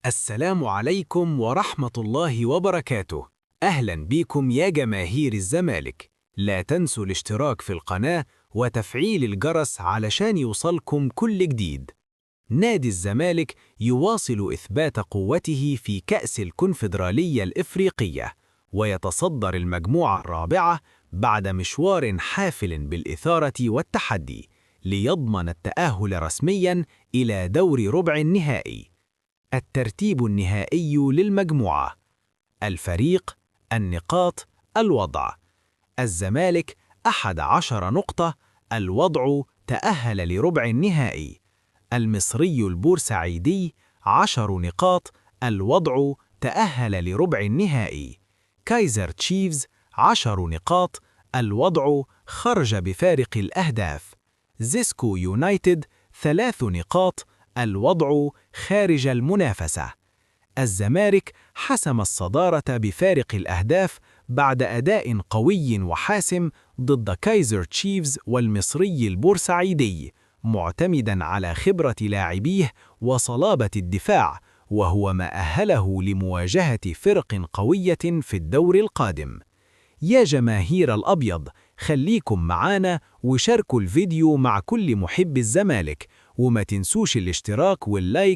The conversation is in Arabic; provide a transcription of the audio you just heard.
السلام عليكم ورحمة الله وبركاته. أهلا بكم يا جماهير الزمالك. لا تنسوا الاشتراك في القناة وتفعيل الجرس علشان يوصلكم كل جديد. نادي الزمالك يواصل إثبات قوته في كأس الكونفدرالية الإفريقية، ويتصدر المجموعة الرابعة بعد مشوار حافل بالإثارة والتحدي، ليضمن التأهل رسمياً إلى دور ربع النهائي. الترتيب النهائي للمجموعة: الفريق، النقاط، الوضع. الزمالك 11 نقطة، الوضع تأهل لربع النهائي. المصري البورسعيدي 10 نقاط، الوضع تأهل لربع النهائي. كايزر تشيفز 10 نقاط، الوضع خرج بفارق الأهداف. زيسكو يونايتد 3 نقاط، الوضع خارج المنافسة. الزمالك حسم الصدارة بفارق الأهداف بعد أداء قوي وحاسم ضد كايزر تشيفز والمصري البورسعيدي، معتمداً على خبرة لاعبيه وصلابة الدفاع، وهو ما أهله لمواجهة فرق قوية في الدور القادم. يا جماهير الأبيض، خليكم معانا وشاركوا الفيديو مع كل محب الزمالك، وما تنسوش الاشتراك واللايك